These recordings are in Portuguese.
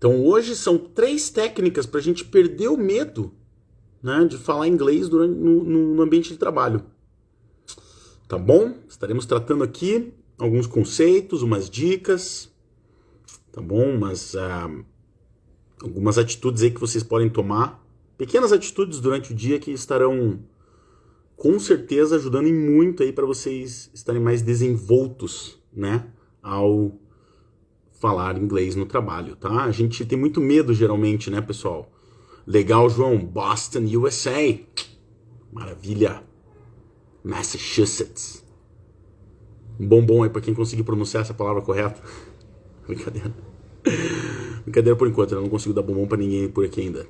Então hoje são 3 técnicas para a gente perder o medo, né, de falar inglês no ambiente de trabalho. Tá bom? Estaremos tratando aqui alguns conceitos, umas dicas, tá bom? Algumas atitudes aí que vocês podem tomar, pequenas atitudes durante o dia que estarão com certeza ajudando muito aí para vocês estarem mais desenvoltos, né, ao falar inglês no trabalho, tá? A gente tem muito medo geralmente, né, pessoal? Legal, João. Boston, USA. Maravilha. Massachusetts. Um bombom aí pra quem conseguir pronunciar essa palavra correta. Brincadeira. Brincadeira por enquanto, eu não consigo dar bombom pra ninguém por aqui ainda.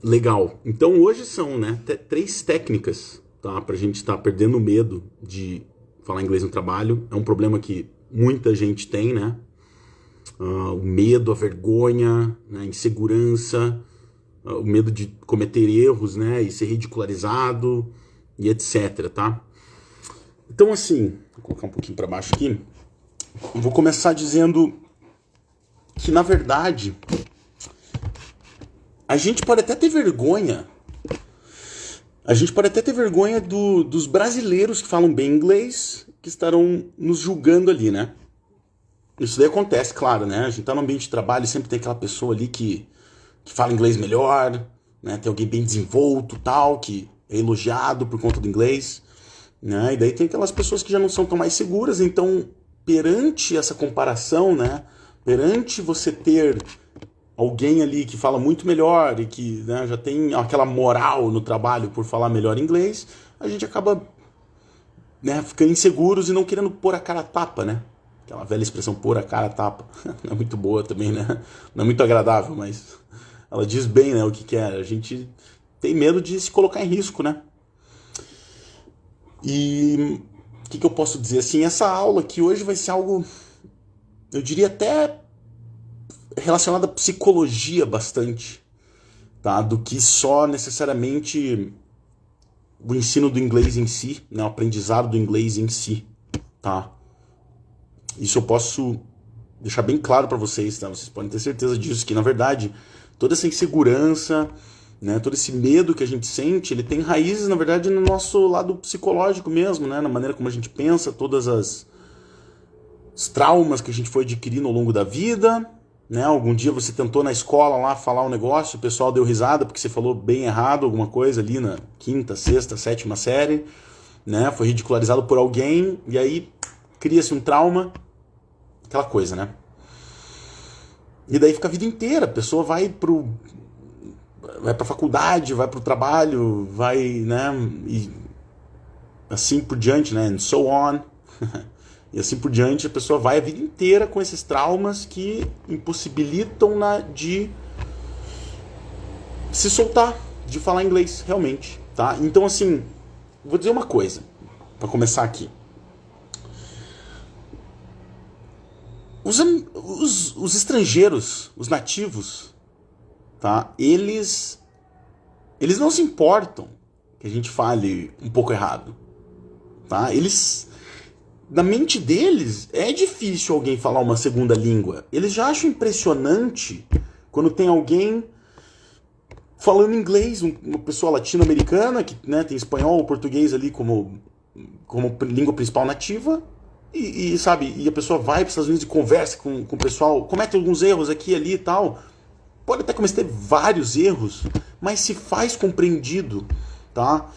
Legal. Então hoje são, né, 3 técnicas, tá, pra gente estar perdendo o medo de falar inglês no trabalho. É um problema que muita gente tem, né? O medo, a vergonha, né, a insegurança, o medo de cometer erros, né, e ser ridicularizado e etc, tá? Então assim, vou colocar um pouquinho para baixo aqui. Eu vou começar dizendo que na verdade a gente pode até ter vergonha. A gente pode até ter vergonha dos brasileiros que falam bem inglês, que estarão nos julgando ali, né? Isso daí acontece, claro, né? A gente tá no ambiente de trabalho e sempre tem aquela pessoa ali que fala inglês melhor, né? Tem alguém bem desenvolto, tal, que é elogiado por conta do inglês, né? E daí tem aquelas pessoas que já não são tão mais seguras. Então, perante essa comparação, né? Perante você ter alguém ali que fala muito melhor e que, né, já tem aquela moral no trabalho por falar melhor inglês, a gente acaba, né, ficando inseguros e não querendo pôr a cara a tapa, né? Aquela velha expressão, pôr a cara a tapa. Não é muito boa também, né? Não é muito agradável, mas ela diz bem, né, o que é. A gente tem medo de se colocar em risco, né? E o que eu posso dizer? Assim, essa aula aqui hoje vai ser algo, eu diria até relacionado à psicologia bastante, tá? Do que só necessariamente o ensino do inglês em si, né? O aprendizado do inglês em si, tá? Isso eu posso deixar bem claro para vocês, tá? Vocês podem ter certeza disso, que na verdade toda essa insegurança, né? Todo esse medo que a gente sente, ele tem raízes, na verdade, no nosso lado psicológico mesmo, né? Na maneira como a gente pensa, todas os traumas que a gente foi adquirindo ao longo da vida, né? Algum dia você tentou na escola lá falar um negócio, o pessoal deu risada porque você falou bem errado alguma coisa ali na 5ª, 6ª, 7ª série, né? Foi ridicularizado por alguém e aí cria-se um trauma, aquela coisa, né? E daí fica a vida inteira, a pessoa vai pra faculdade, vai pro trabalho, vai, né? E assim por diante, né? And so on. E assim por diante, a pessoa vai a vida inteira com esses traumas que impossibilitam-na de se soltar, de falar inglês, realmente, tá? Então, assim, vou dizer uma coisa, para começar aqui. Os estrangeiros, os nativos, tá? Eles não se importam que a gente fale um pouco errado, tá? Na mente deles, é difícil alguém falar uma segunda língua. Eles já acham impressionante quando tem alguém falando inglês, uma pessoa latino-americana que, né, tem espanhol ou português ali como língua principal nativa e sabe, e a pessoa vai para os Estados Unidos e conversa com o pessoal, comete alguns erros aqui e ali e tal. Pode até cometer vários erros, mas se faz compreendido, tá?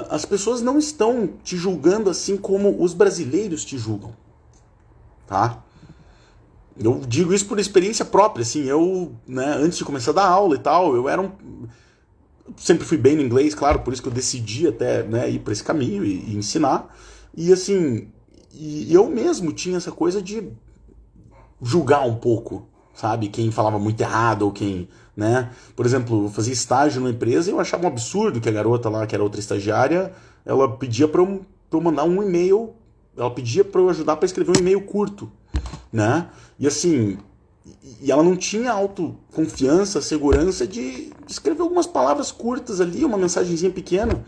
As pessoas não estão te julgando assim como os brasileiros te julgam, tá? Eu digo isso por experiência própria, assim, eu, né, antes de começar a dar aula e tal, sempre fui bem no inglês, claro, por isso que eu decidi até, né, ir para esse caminho e ensinar, e assim, eu mesmo tinha essa coisa de julgar um pouco, sabe, quem falava muito errado ou quem, né, por exemplo, eu fazia estágio numa empresa e eu achava um absurdo que a garota lá, que era outra estagiária, ela pedia pra eu mandar um e-mail, ela pedia pra eu ajudar pra escrever um e-mail curto, né, e assim, e ela não tinha autoconfiança, segurança de escrever algumas palavras curtas ali, uma mensagenzinha pequena,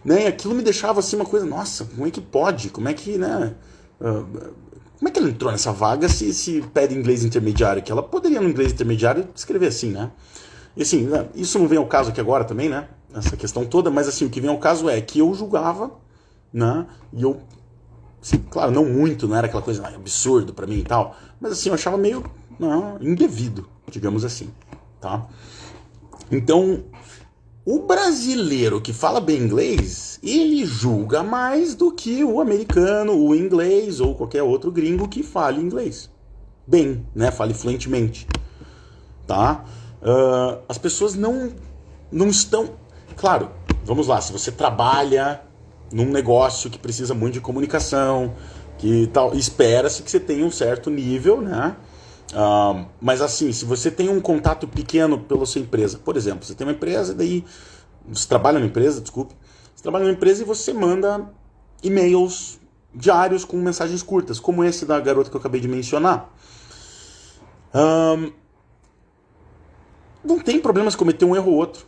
né, e aquilo me deixava assim uma coisa, nossa, como é que pode, como é que, né, como Como é que ela entrou nessa vaga se pede inglês intermediário? Que ela poderia, no inglês intermediário, escrever assim, né? E assim, isso não vem ao caso aqui agora também, né? Essa questão toda, mas assim, o que vem ao caso é que eu julgava, né? E eu, assim, claro, não muito, não era aquela coisa absurdo pra mim e tal, mas assim, eu achava meio indevido, digamos assim, tá? Então, o brasileiro que fala bem inglês, ele julga mais do que o americano, o inglês ou qualquer outro gringo que fale inglês. Bem, né? Fale fluentemente, tá? As pessoas não estão... Claro, vamos lá, se você trabalha num negócio que precisa muito de comunicação, que tal, espera-se que você tenha um certo nível, né? Mas assim, se você tem um contato pequeno pela sua empresa, por exemplo, você tem uma empresa, daí você trabalha numa empresa, desculpe, você trabalha numa empresa e você manda e-mails diários com mensagens curtas, como esse da garota que eu acabei de mencionar. Não tem problema se cometer um erro ou outro,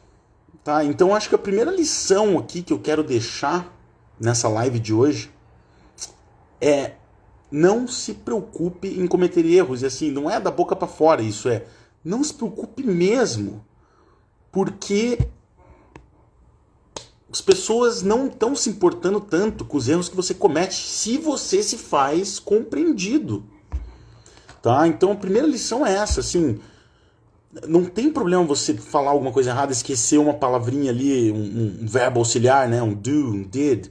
tá? Então acho que a primeira lição aqui que eu quero deixar nessa live de hoje é: não se preocupe em cometer erros. E assim, não é da boca para fora isso, não se preocupe mesmo, porque as pessoas não estão se importando tanto com os erros que você comete se você se faz compreendido, tá? Então a primeira lição é essa, assim, não tem problema você falar alguma coisa errada, esquecer uma palavrinha ali, um verbo auxiliar, né? Um do, um did,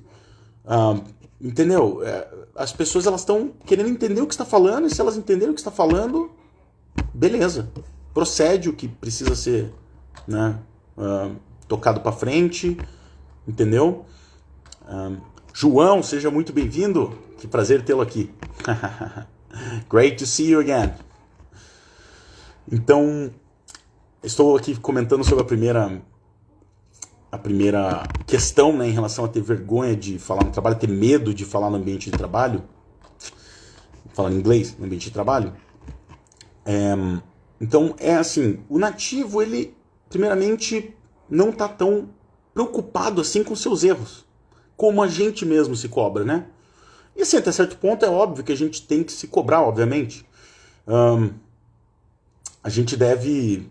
entendeu? As pessoas, elas estão querendo entender o que está falando, e se elas entenderem o que está falando, beleza, procede o que precisa ser, né, tocado para frente, entendeu? João, seja muito bem-vindo, que prazer tê-lo aqui. Great to see you again. Então, estou aqui comentando sobre a primeira questão, né, em relação a ter vergonha de falar no trabalho, ter medo de falar no ambiente de trabalho, falar inglês no ambiente de trabalho. Então, assim, o nativo, ele, primeiramente, não está tão preocupado assim com seus erros, como a gente mesmo se cobra, né? E assim, até certo ponto é óbvio que a gente tem que se cobrar, obviamente. A gente deve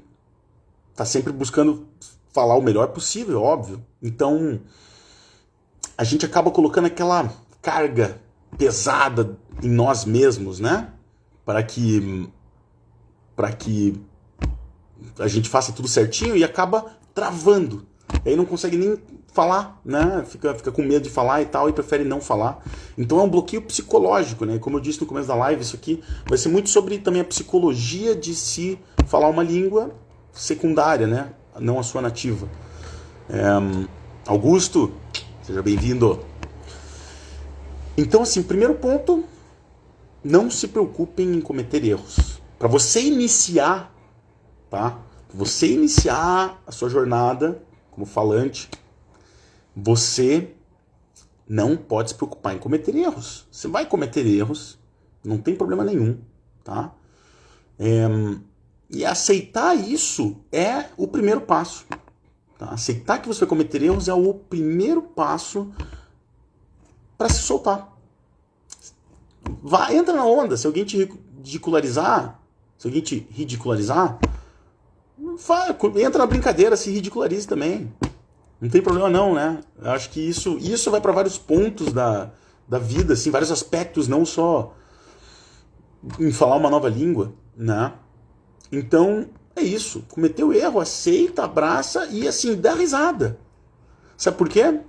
estar sempre buscando falar o melhor possível, óbvio. Então, a gente acaba colocando aquela carga pesada em nós mesmos, né? Para que a gente faça tudo certinho, e acaba travando. E aí não consegue nem falar, né? Fica com medo de falar e tal, e prefere não falar. Então é um bloqueio psicológico, né? Como eu disse no começo da live, isso aqui vai ser muito sobre também a psicologia de se falar uma língua secundária, né? Não a sua nativa. Augusto, seja bem-vindo. Então, assim, primeiro ponto, não se preocupem em cometer erros. Para você iniciar, tá? Pra você iniciar a sua jornada como falante, você não pode se preocupar em cometer erros. Você vai cometer erros, não tem problema nenhum, tá? E aceitar isso é o primeiro passo. Tá? Aceitar que você vai cometer erros é o primeiro passo para se soltar. Entra na onda. Se alguém te ridicularizar, entra na brincadeira, se ridicularize também. Não tem problema não, né? Eu acho que isso vai para vários pontos da vida, assim, vários aspectos, não só em falar uma nova língua, né? Então, é isso. Cometeu erro, aceita, abraça e, assim, dá risada. Sabe por quê?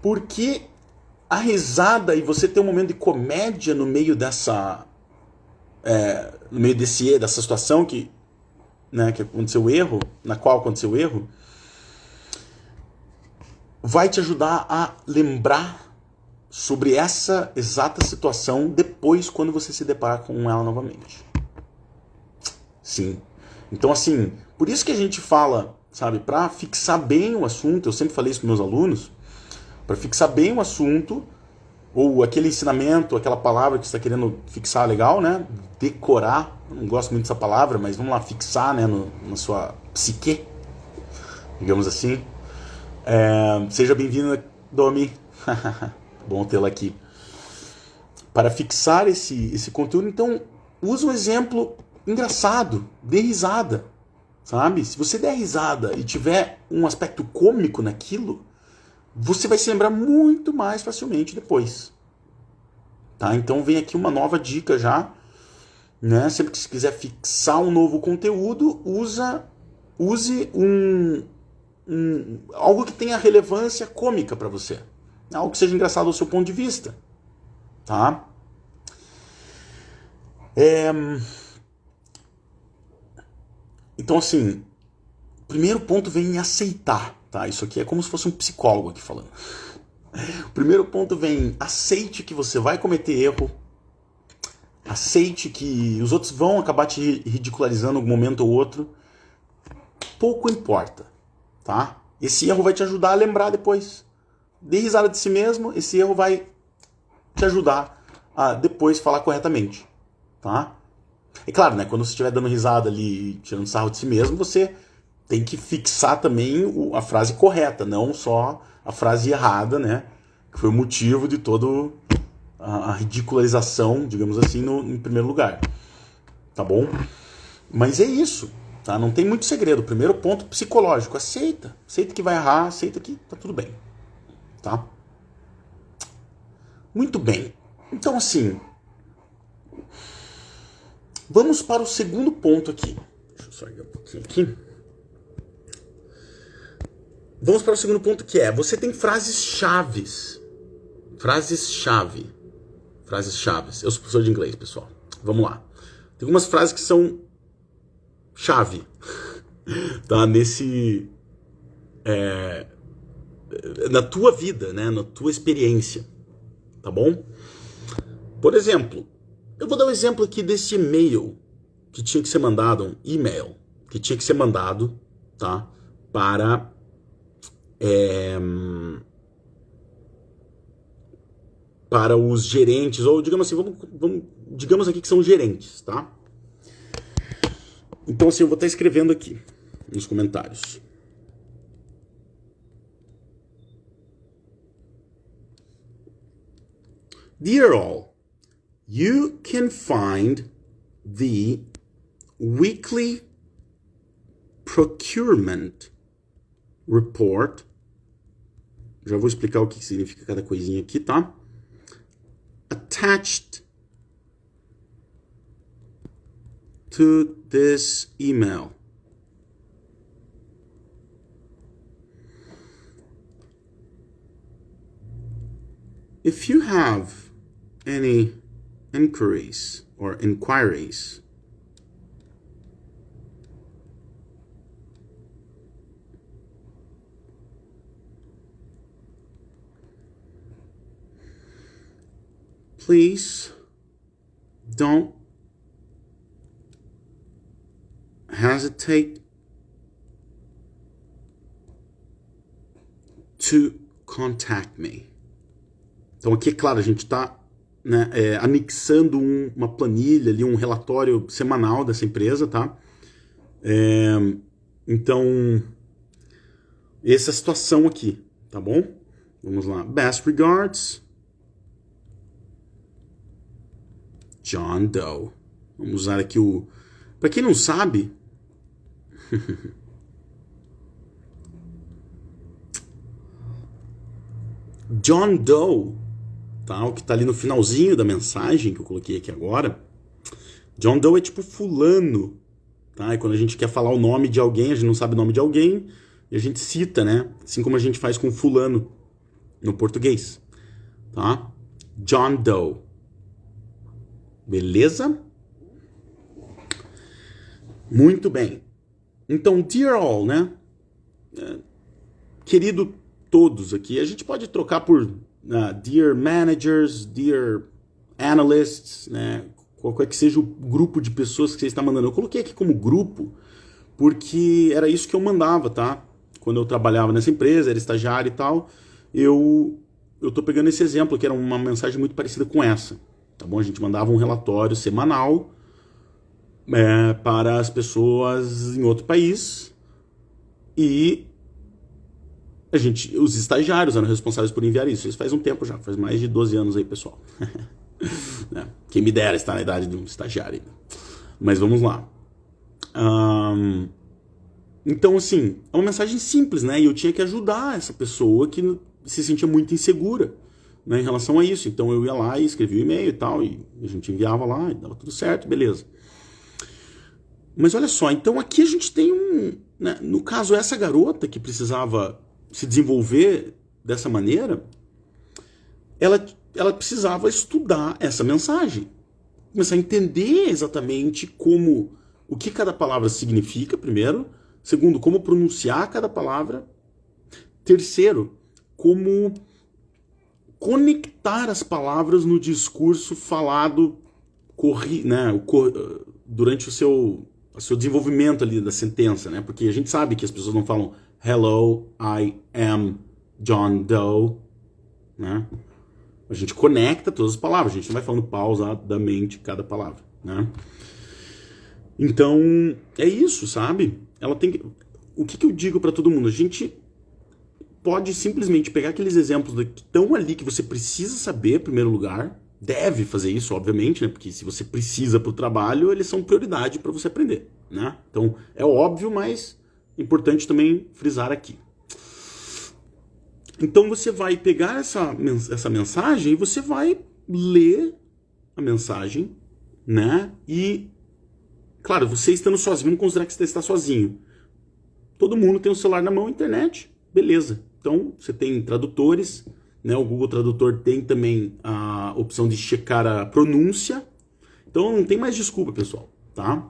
Porque a risada e você ter um momento de comédia no meio dessa situação que aconteceu o erro, na qual aconteceu o erro, vai te ajudar a lembrar sobre essa exata situação depois, quando você se deparar com ela novamente. Sim. Então, assim, por isso que a gente fala, sabe, para fixar bem o assunto, eu sempre falei isso para meus alunos, para fixar bem o assunto, ou aquele ensinamento, aquela palavra que você está querendo fixar legal, né? Decorar, eu não gosto muito dessa palavra, mas vamos lá, fixar, né, na sua psique, digamos assim. Seja bem-vinda, Domi. Bom tê-la aqui. para fixar esse conteúdo. Então, usa um exemplo engraçado, dê risada, sabe? Se você der risada e tiver um aspecto cômico naquilo, você vai se lembrar muito mais facilmente depois. Tá? Então vem aqui uma nova dica já, né? Sempre que você quiser fixar um novo conteúdo, use algo que tenha relevância cômica para você, algo que seja engraçado do seu ponto de vista, tá? Então assim, o primeiro ponto vem em aceitar, tá? Isso aqui é como se fosse um psicólogo aqui falando. O primeiro ponto vem, aceite que você vai cometer erro, aceite que os outros vão acabar te ridicularizando em algum momento ou outro, pouco importa, tá? Esse erro vai te ajudar a lembrar depois. Dê risada de si mesmo, esse erro vai te ajudar a depois falar corretamente, tá? É claro, né, quando você estiver dando risada ali, tirando sarro de si mesmo, você tem que fixar também a frase correta, não só a frase errada, né? Que foi o motivo de toda a ridicularização, digamos assim, em primeiro lugar. Tá bom? Mas é isso, tá? Não tem muito segredo. Primeiro ponto psicológico, aceita. Aceita que vai errar, aceita que tá tudo bem. Tá? Muito bem. Então, assim, vamos para o segundo ponto aqui. Deixa eu só ir um pouquinho aqui. Vamos para o segundo ponto, que é, você tem frases chaves. Frases-chave. Frases-chaves. Eu sou professor de inglês, pessoal. Vamos lá. Tem algumas frases que são chave. Tá? Na tua vida, né? Na tua experiência. Tá bom? Por exemplo, eu vou dar um exemplo aqui desse e-mail que tinha que ser mandado, um e-mail que tinha que ser mandado, tá? Para os gerentes, ou digamos assim, digamos aqui que são gerentes, tá? Então assim, eu vou estar escrevendo aqui nos comentários. Dear all, you can find the weekly procurement report. Já vou explicar o que significa cada coisinha aqui, tá? Attached to this email. If you have any inquiries, please don't hesitate to contact me. Então aqui, é claro, a gente está, né, anexando uma planilha ali, um relatório semanal dessa empresa, tá? Então, essa é a situação aqui, tá bom? Vamos lá. Best regards, John Doe. Vamos usar aqui o... Para quem não sabe... John Doe, tá? O que tá ali no finalzinho da mensagem que eu coloquei aqui agora. John Doe é tipo fulano, tá? E quando a gente quer falar o nome de alguém, a gente não sabe o nome de alguém, e a gente cita, né? Assim como a gente faz com fulano no português, tá? John Doe. Beleza? Muito bem. Então, dear all, né? Querido todos aqui. A gente pode trocar por dear managers, dear analysts, né? Qualquer que seja o grupo de pessoas que você está mandando. Eu coloquei aqui como grupo porque era isso que eu mandava, tá? Quando eu trabalhava nessa empresa, era estagiário e tal. Eu tô pegando esse exemplo, que era uma mensagem muito parecida com essa. Tá bom? A gente mandava um relatório semanal para as pessoas em outro país e os estagiários eram responsáveis por enviar isso. Isso faz um tempo já, faz mais de 12 anos aí, pessoal. Né? Quem me dera estar na idade de um estagiário ainda. Mas vamos lá. Então, assim, é uma mensagem simples, né? E eu tinha que ajudar essa pessoa que se sentia muito insegura, né, em relação a isso. Então eu ia lá e escrevia o e-mail e tal, e a gente enviava lá, e dava tudo certo, beleza. Mas olha só, então aqui a gente tem né, no caso, essa garota que precisava se desenvolver dessa maneira, ela precisava estudar essa mensagem. Começar a entender exatamente o que cada palavra significa, primeiro. Segundo, como pronunciar cada palavra. Terceiro, como conectar as palavras no discurso falado né, durante o seu desenvolvimento ali da sentença, né? Porque a gente sabe que as pessoas não falam Hello, I am John Doe, né? A gente conecta todas as palavras, a gente não vai falando pausadamente cada palavra, né? Então, é isso, sabe? Ela tem que... O que eu digo pra todo mundo? A gente pode simplesmente pegar aqueles exemplos que estão ali que você precisa saber, em primeiro lugar. Deve fazer isso, obviamente, né? Porque se você precisa pro trabalho, eles são prioridade para você aprender, né? Então, é óbvio, mas é importante também frisar aqui. Então, você vai pegar essa mensagem e você vai ler a mensagem, né? E, claro, você estando sozinho, vamos considerar que você está sozinho. Todo mundo tem o celular na mão, internet, beleza. Então, você tem tradutores, né? O Google Tradutor tem também a opção de checar a pronúncia. Então, não tem mais desculpa, pessoal, tá?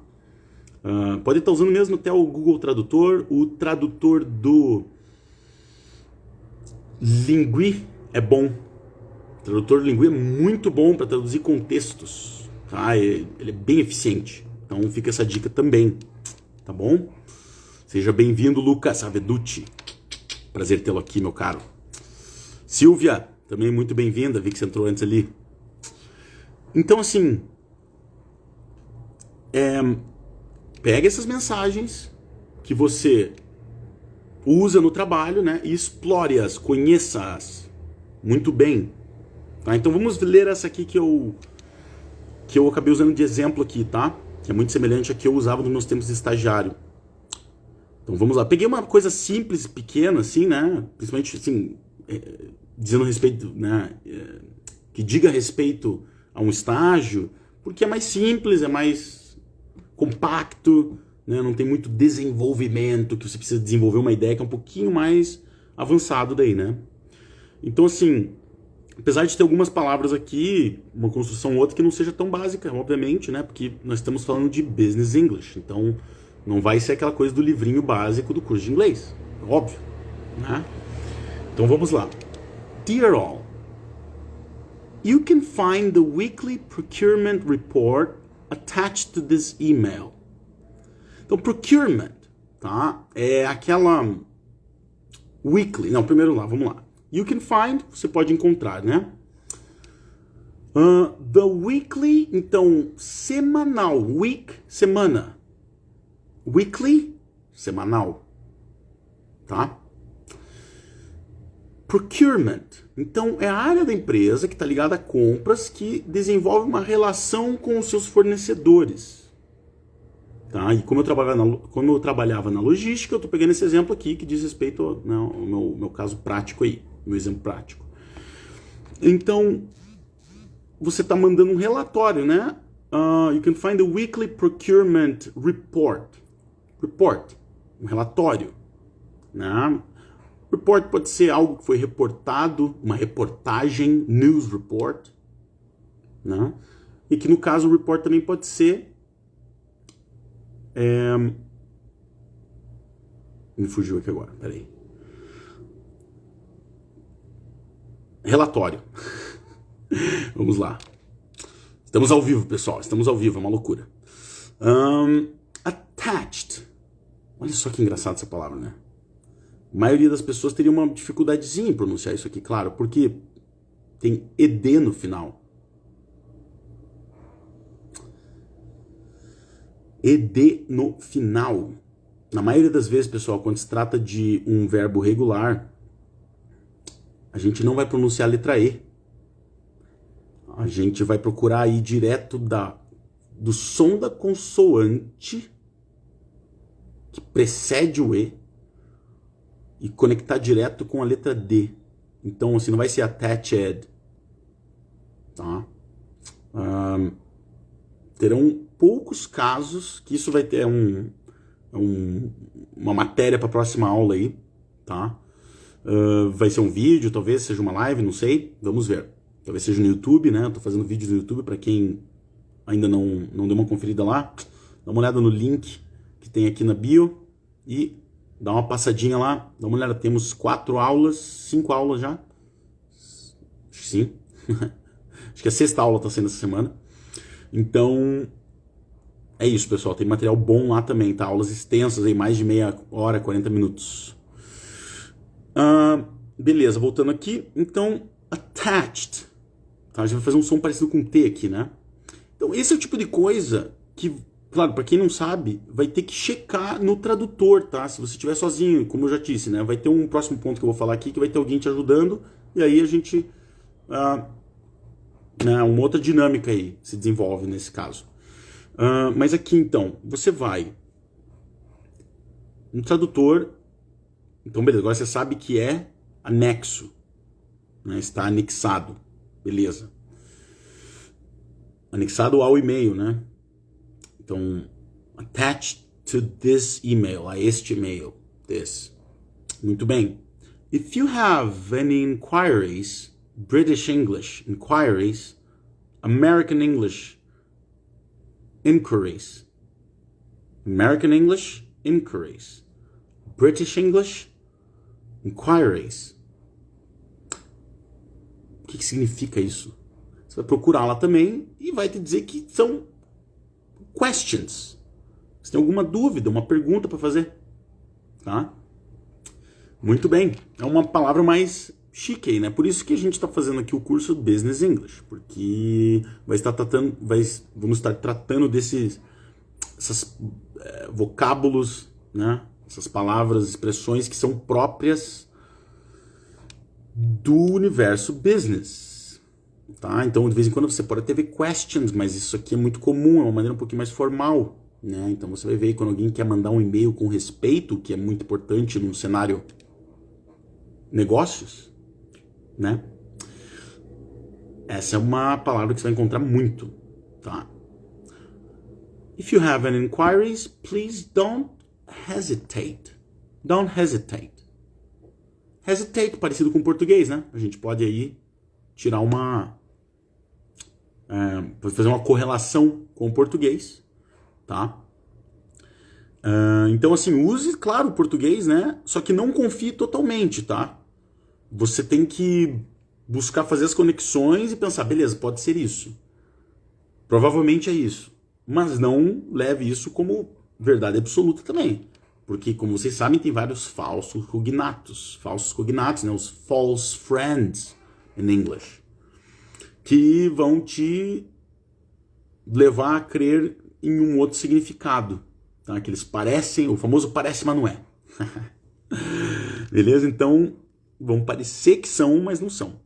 Pode estar usando mesmo até o Google Tradutor. O tradutor do Lingui é bom. O tradutor do Lingui é muito bom para traduzir contextos, tá? Ele é bem eficiente. Então, fica essa dica também, tá bom? Seja bem-vindo, Lucas Aveducci. Prazer tê-lo aqui, meu caro. Silvia, também muito bem-vinda. Vi que você entrou antes ali. Então, assim... pega essas mensagens que você usa no trabalho, né? E explore-as, conheça-as muito bem. Tá? Então, vamos ler essa aqui que eu acabei usando de exemplo aqui, tá? Que é muito semelhante à que eu usava nos meus tempos de estagiário. Então vamos lá. Peguei uma coisa simples, pequena, assim, né? Principalmente, assim, dizendo respeito, né? Que diga respeito a um estágio, porque é mais simples, é mais compacto, né? Não tem muito desenvolvimento, que você precisa desenvolver uma ideia que é um pouquinho mais avançado daí, né? Então, assim, apesar de ter algumas palavras aqui, uma construção ou outra que não seja tão básica, obviamente, né? Porque nós estamos falando de business English, então... Não vai ser aquela coisa do livrinho básico do curso de inglês. Óbvio, né? Então vamos lá. Dear all, you can find the weekly procurement report attached to this email. Então, procurement, tá? É aquela weekly. Não, primeiro lá, vamos lá. You can find, você pode encontrar, né? The weekly, então, semanal. Week, semana. Weekly, semanal, tá? Procurement, então é a área da empresa que está ligada a compras que desenvolve uma relação com os seus fornecedores, tá? E como eu trabalhava na logística, eu estou pegando esse exemplo aqui que diz respeito ao meu caso prático aí, meu exemplo prático. Então, você está mandando um relatório, né? You can find the weekly procurement report. Report, um relatório, né? Report pode ser algo que foi reportado, uma reportagem, news report, né? E que no caso o report também pode ser me fugiu aqui agora, peraí. Relatório. Vamos lá. Estamos ao vivo, pessoal, estamos ao vivo, é uma loucura. Attached. Olha só que engraçado essa palavra, né? A maioria das pessoas teria uma dificuldadezinha em pronunciar isso aqui, claro, porque tem ED no final. ED no final. Na maioria das vezes, pessoal, quando se trata de um verbo regular, a gente não vai pronunciar a letra E. A gente vai procurar aí direto do som da consoante que precede o e conectar direto com a letra D. Então, assim, não vai ser attached, tá? Terão poucos casos, que isso vai ter uma matéria para a próxima aula aí, tá? Vai ser um vídeo, talvez seja uma live, não sei, vamos ver. Talvez seja no YouTube, né? Eu tô fazendo vídeo no YouTube, para quem ainda não deu uma conferida lá, dá uma olhada no link que tem aqui na bio e dá uma passadinha lá, dá uma olhada, temos 5 aulas já. Sim. Acho que a 6ª aula tá sendo essa semana. Então, é isso, pessoal. Tem material bom lá também, tá? Aulas extensas aí, mais de meia hora, 40 minutos. Beleza, voltando aqui. Então, attached. Tá? A gente vai fazer um som parecido com T aqui, né? Então, esse é o tipo de coisa que, claro, para quem não sabe, vai ter que checar no tradutor, tá? Se você estiver sozinho, como eu já disse, né? Vai ter um próximo ponto que eu vou falar aqui, que vai ter alguém te ajudando, e aí a gente... uma outra dinâmica aí se desenvolve nesse caso. Mas aqui, então, você vai no tradutor. Então, beleza, agora você sabe que é anexo, né? Está anexado. Beleza. Anexado ao e-mail, né? Então, attached to this email, a este e-mail, this. Muito bem. If you have any inquiries, British English inquiries, American English inquiries, American English inquiries, British English inquiries. O que significa isso? Você vai procurar lá também e vai te dizer que são questions. Você tem alguma dúvida, uma pergunta para fazer, tá? Muito bem. É uma palavra mais chique aí, né? Por isso que a gente está fazendo aqui o curso Business English, porque vamos estar tratando esses vocábulos, né? Essas palavras, expressões que são próprias do universo business, tá? Então, de vez em quando você pode até ver questions, mas isso aqui é muito comum, é uma maneira um pouquinho mais formal, né? Então, você vai ver quando alguém quer mandar um e-mail com respeito, que é muito importante no cenário negócios, né? Essa é uma palavra que você vai encontrar muito, tá? If you have any inquiries, please don't hesitate. Don't hesitate. Hesitate, parecido com português, né? A gente pode aí tirar fazer uma correlação com o português, tá? Então, assim, use, claro, o português, né? Só que não confie totalmente, tá? Você tem que buscar fazer as conexões e pensar, beleza, pode ser isso. Provavelmente é isso. Mas não leve isso como verdade absoluta também. Porque, como vocês sabem, tem vários falsos cognatos. Falsos cognatos, né? Os false friends in English. Que vão te levar a crer em um outro significado. Tá? Que eles parecem, o famoso parece, mas não é. Beleza? Então, vão parecer que são, mas não são.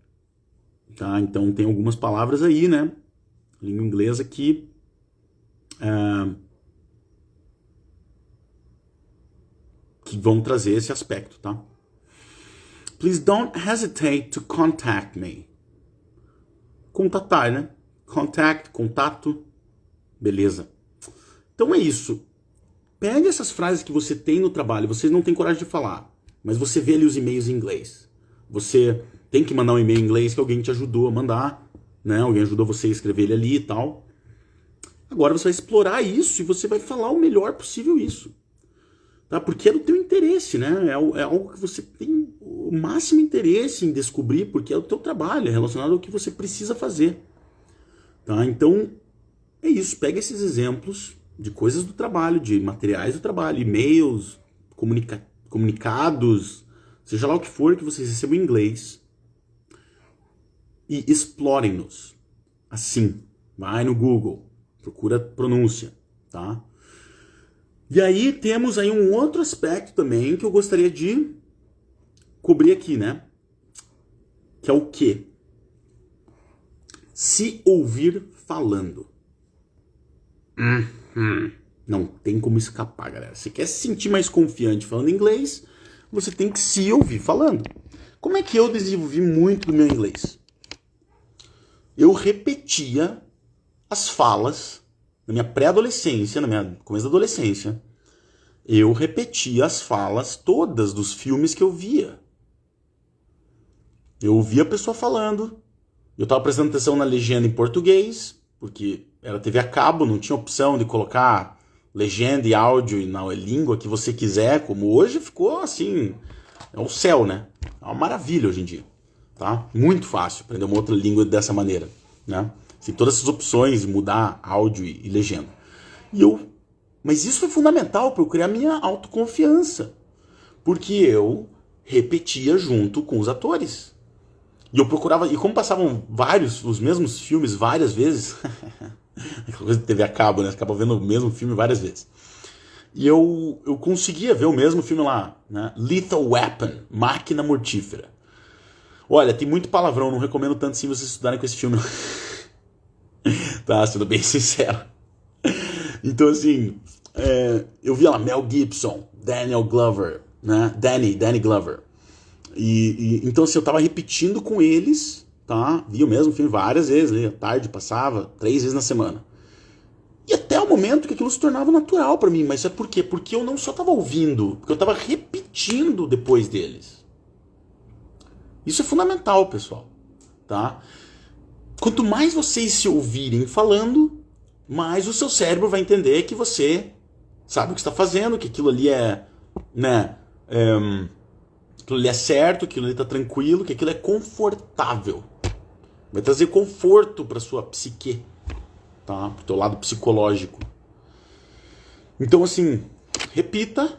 Tá? Então, tem algumas palavras aí, né? Língua inglesa que... que vão trazer esse aspecto, tá? Please don't hesitate to contact me. Contatar, né? Contact, contato. Beleza. Então é isso. Pegue essas frases que você tem no trabalho, você não tem coragem de falar, mas você vê ali os e-mails em inglês. Você tem que mandar um e-mail em inglês que alguém te ajudou a mandar, né? Alguém ajudou você a escrever ele ali e tal. Agora você vai explorar isso e você vai falar o melhor possível isso. Tá? Porque é do teu interesse, né? É algo que você tem o máximo interesse em descobrir, porque é o teu trabalho, é relacionado ao que você precisa fazer. Tá? Então, é isso. Pega esses exemplos de coisas do trabalho, de materiais do trabalho, e-mails, comunicados, seja lá o que for que vocês recebam em inglês, e explorem-nos. Assim, vai no Google, procura pronúncia, tá? E aí temos aí um outro aspecto também que eu gostaria de cobrir aqui, né? Que é o quê? se ouvir falando. Não tem como escapar, galera. Você quer se sentir mais confiante falando inglês, você tem que se ouvir falando. Como é que eu desenvolvi muito do meu inglês? Eu repetia as falas na minha pré-adolescência, na minha começo da adolescência. Eu repetia as falas todas dos filmes que eu via. Eu ouvia a pessoa falando, eu estava prestando atenção na legenda em português, porque era TV a cabo, não tinha opção de colocar legenda e áudio na língua que você quiser, como hoje ficou assim, é o céu, né? É uma maravilha hoje em dia, tá? Muito fácil aprender uma outra língua dessa maneira, né? Tem todas essas opções de mudar áudio e legenda. Mas isso foi fundamental para eu criar minha autoconfiança, porque eu repetia junto com os atores. E eu procurava, e como passavam os mesmos filmes várias vezes, aquela coisa de TV a cabo, né? Você acaba vendo o mesmo filme várias vezes. E eu conseguia ver o mesmo filme lá, né? Lethal Weapon, Máquina Mortífera. Olha, tem muito palavrão, não recomendo tanto assim vocês estudarem com esse filme. Tá, sendo bem sincero. Então, assim, eu via lá Mel Gibson, Daniel Glover, né? Danny Glover. Então, assim, eu tava repetindo com eles, tá? Via o mesmo filme várias vezes, ali, à tarde, passava 3 vezes na semana. E até o momento que aquilo se tornava natural pra mim. Mas é por quê? Porque eu não só tava ouvindo, porque eu tava repetindo depois deles. Isso é fundamental, pessoal, tá? Quanto mais vocês se ouvirem falando, mais o seu cérebro vai entender que você sabe o que está fazendo, que aquilo ali é, né, aquilo ali é certo, aquilo ali está tranquilo, que aquilo é confortável. Vai trazer conforto para sua psique, tá? Para o teu lado psicológico. Então, assim, repita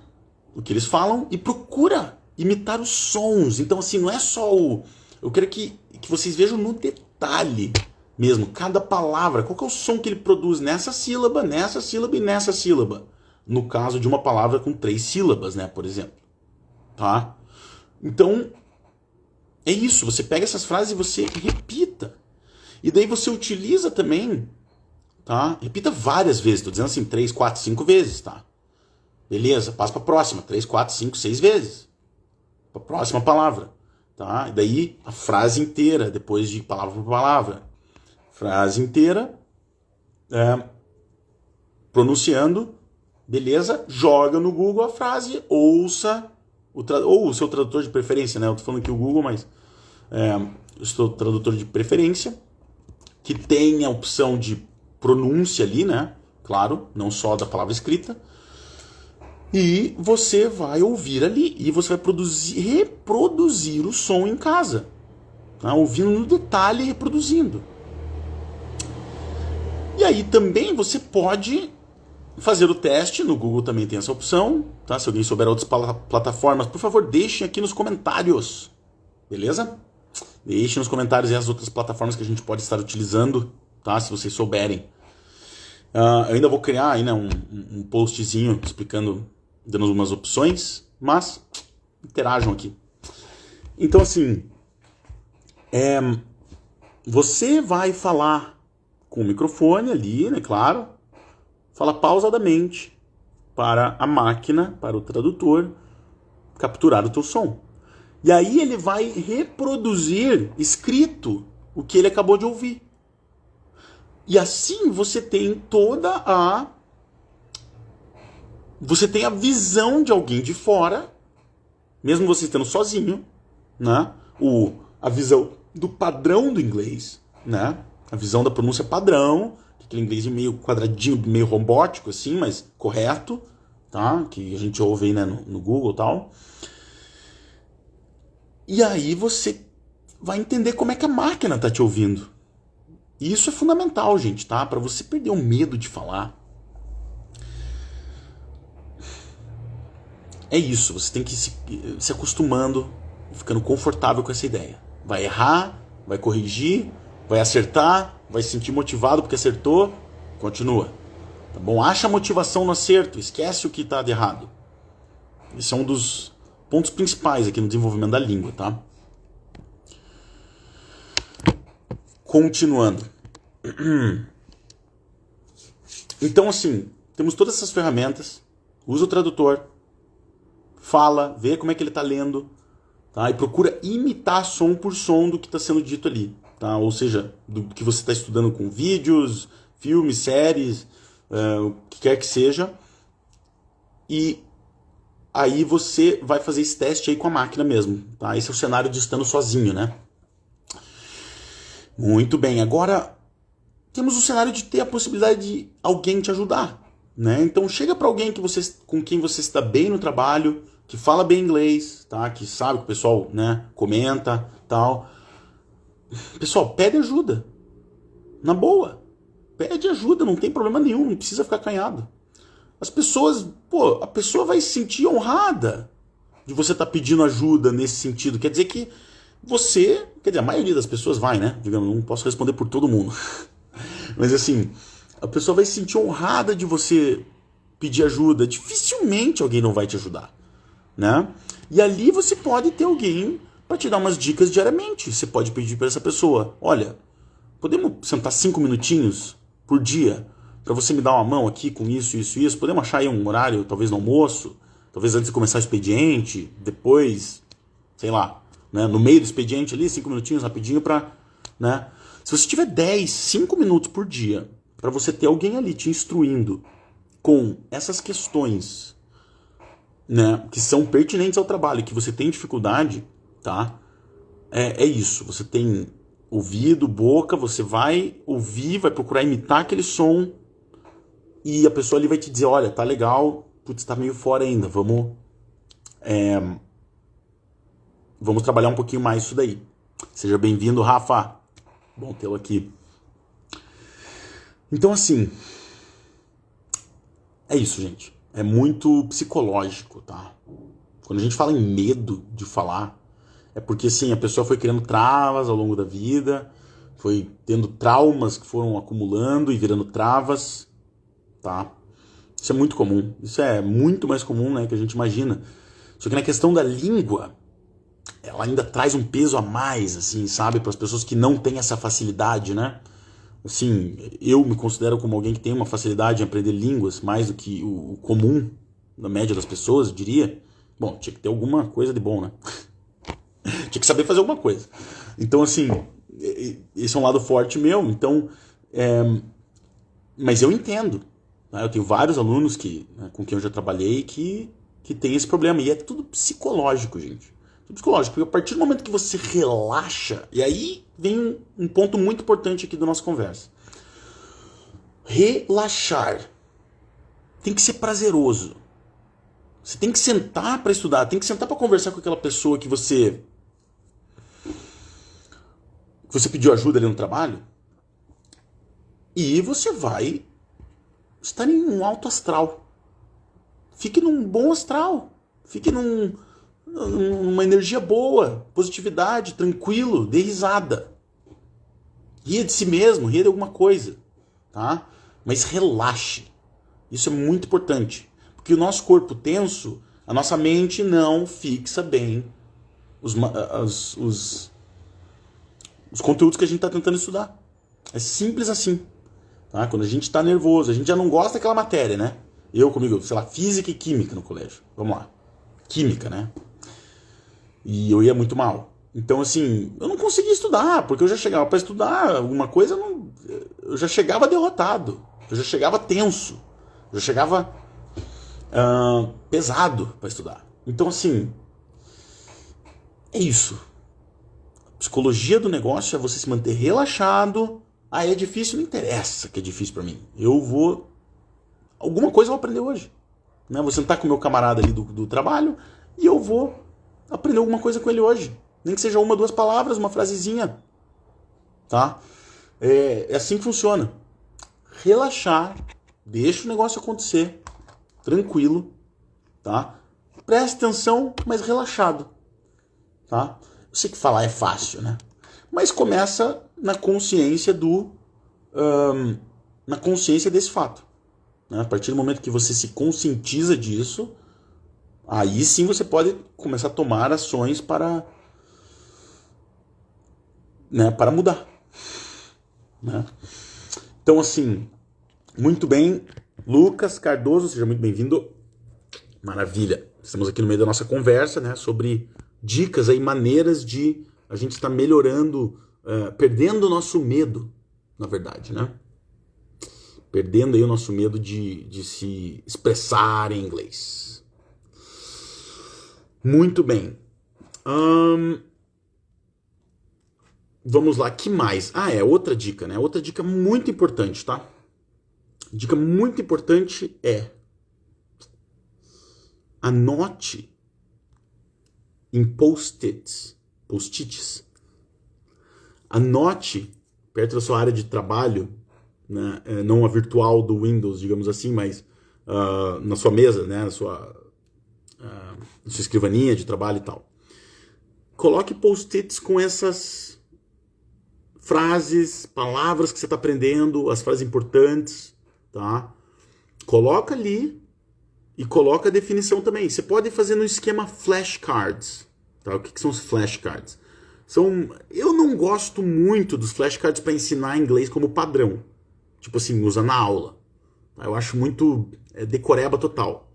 o que eles falam e procura imitar os sons. Então, assim, não é só o... Eu quero que vocês vejam no detalhe mesmo, cada palavra, qual que é o som que ele produz nessa sílaba e nessa sílaba. No caso de uma palavra com 3 sílabas, né, por exemplo. Tá? Então, é isso. Você pega essas frases e você repita. E daí você utiliza também, tá? Repita várias vezes. Tô dizendo assim, 3, 4, 5 vezes, tá? Beleza, passa pra próxima. 3, 4, 5, 6 vezes. Pra próxima palavra. Tá? E daí a frase inteira, depois de palavra por palavra. Frase inteira, pronunciando, beleza? Joga no Google a frase, ouça, ou o seu tradutor de preferência, né? Eu tô falando aqui o Google, mas o seu tradutor de preferência, que tem a opção de pronúncia ali, né? Claro, não só da palavra escrita. E você vai ouvir ali, e você vai reproduzir o som em casa, tá? Ouvindo no detalhe e reproduzindo. E aí também você pode fazer o teste, no Google também tem essa opção, tá? Se alguém souber outras plataformas, por favor, deixem aqui nos comentários, beleza? Deixem nos comentários as outras plataformas que a gente pode estar utilizando, tá? Se vocês souberem. Eu ainda vou criar aí, né, um postzinho explicando, dando algumas opções, mas interajam aqui. Então, assim, você vai falar com o microfone ali, né, claro, fala pausadamente para a máquina, para o tradutor, capturar o teu som. E aí ele vai reproduzir escrito o que ele acabou de ouvir. E assim você tem você tem a visão de alguém de fora, mesmo você estando sozinho, né? A visão do padrão do inglês, né? A visão da pronúncia padrão, aquele inglês meio quadradinho, meio robótico assim, mas correto, tá? Que a gente ouve aí, né, no Google e tal. E aí você vai entender como é que a máquina tá te ouvindo. E isso é fundamental, gente, tá? Para você perder o medo de falar. É isso, você tem que ir se acostumando, ficando confortável com essa ideia. Vai errar, vai corrigir, vai acertar, vai se sentir motivado porque acertou, continua. Tá bom? Acha motivação no acerto, esquece o que está de errado. Esse é um dos pontos principais aqui no desenvolvimento da língua, tá? Continuando. Então, assim, temos todas essas ferramentas. Usa o tradutor. Fala, vê como é que ele está lendo. Tá? E procura imitar som por som do que está sendo dito ali. Tá? Ou seja, do que você está estudando com vídeos, filmes, séries, o que quer que seja. E aí você vai fazer esse teste aí com a máquina mesmo. Tá? Esse é o cenário de estando sozinho, né? Muito bem. Agora, temos o cenário de ter a possibilidade de alguém te ajudar. Né? Então chega para alguém com quem você está bem no trabalho, que fala bem inglês, tá? Que sabe que o pessoal, né, comenta, tal. Pessoal, pede ajuda. Na boa. Pede ajuda, não tem problema nenhum, não precisa ficar acanhado. As pessoas, a pessoa vai se sentir honrada de você estar pedindo ajuda nesse sentido. Quer dizer que quer dizer, a maioria das pessoas vai, né? Digamos, não posso responder por todo mundo. Mas assim, a pessoa vai se sentir honrada de você pedir ajuda. Dificilmente alguém não vai te ajudar, né? E ali você pode ter alguém para te dar umas dicas diariamente. Você pode pedir para essa pessoa: olha, podemos sentar 5 minutinhos por dia para você me dar uma mão aqui com isso, isso, isso? Podemos achar aí um horário, talvez no almoço, talvez antes de começar o expediente, depois, sei lá, né? No meio do expediente ali, 5 minutinhos rapidinho para, né? Se você tiver 5 minutos por dia para você ter alguém ali te instruindo com essas questões, né, que são pertinentes ao trabalho, que você tem dificuldade, tá? É isso. Você tem ouvido, boca, você vai ouvir, vai procurar imitar aquele som e a pessoa ali vai te dizer: olha, tá legal, putz, tá meio fora ainda, vamos trabalhar um pouquinho mais isso daí. Seja bem-vindo, Rafa. Bom tê-lo aqui. Então, assim, é isso, gente. É muito psicológico, tá? Quando a gente fala em medo de falar, é porque, assim, a pessoa foi criando travas ao longo da vida, foi tendo traumas que foram acumulando e virando travas, tá? Isso é muito comum. Isso é muito mais comum, né, que a gente imagina. Só que na questão da língua, ela ainda traz um peso a mais, assim, sabe? Para as pessoas que não têm essa facilidade, né? Assim, eu me considero como alguém que tem uma facilidade em aprender línguas, mais do que o comum, na média das pessoas, eu diria. Bom, tinha que ter alguma coisa de bom, né? Tinha que saber fazer alguma coisa. Então, assim, esse é um lado forte meu. Então, mas eu entendo. Né? Eu tenho vários alunos com quem eu já trabalhei que tem esse problema. E é tudo psicológico, gente. Tudo psicológico. Porque a partir do momento que você relaxa, e aí vem um ponto muito importante aqui da nossa conversa. Relaxar tem que ser prazeroso. Você tem que sentar para estudar, tem que sentar para conversar com aquela pessoa que você pediu ajuda ali no trabalho, e você vai estar em um alto astral. Fique num bom astral. Fique numa energia boa, positividade, tranquilo, dê risada. Ria de si mesmo, ria de alguma coisa, tá? Mas relaxe. Isso é muito importante. Porque o nosso corpo tenso, a nossa mente não fixa bem os conteúdos que a gente está tentando estudar. É simples assim. Tá? Quando a gente está nervoso, a gente já não gosta daquela matéria, né? Comigo, sei lá, física e química no colégio. Vamos lá. Química, né? E eu ia muito mal. Então, assim, eu não conseguia estudar, porque eu já chegava para estudar alguma coisa, eu já chegava derrotado. Eu já chegava tenso. Eu já chegava pesado para estudar. Então, assim, é isso. A psicologia do negócio é você se manter relaxado. É difícil, não interessa que é difícil para mim. Alguma coisa eu vou aprender hoje. Né? Vou sentar com o meu camarada ali do trabalho e eu vou aprender alguma coisa com ele hoje. Nem que seja 1, 2 palavras, uma frasezinha. Tá? É assim que funciona. Relaxar, deixa o negócio acontecer, tranquilo, tá? Preste atenção, mas relaxado, tá? Eu sei que falar é fácil, né? Mas começa na consciência na consciência desse fato. Né? A partir do momento que você se conscientiza disso, aí sim você pode começar a tomar ações para mudar. né? Então, assim, muito bem, Lucas Cardoso, seja muito bem-vindo. Maravilha. Estamos aqui no meio da nossa conversa, né, sobre dicas aí, maneiras de a gente estar melhorando, perdendo o nosso medo, na verdade, né? Perdendo aí o nosso medo de se expressar em inglês. Muito bem. Vamos lá, que mais? Outra dica, né? Outra dica muito importante, tá? Dica muito importante é: anote em post-its. Anote perto da sua área de trabalho, né? Não a virtual do Windows, digamos assim, mas na sua mesa, né? Na sua escrivaninha de trabalho e tal. Coloque post-its com essas frases, palavras que você está aprendendo, as frases importantes, tá? Coloca ali e coloca a definição também. Você pode fazer no esquema flashcards, tá? O que são os flashcards? Eu não gosto muito dos flashcards para ensinar inglês como padrão, tipo assim, usa na aula. Eu acho muito decoreba total,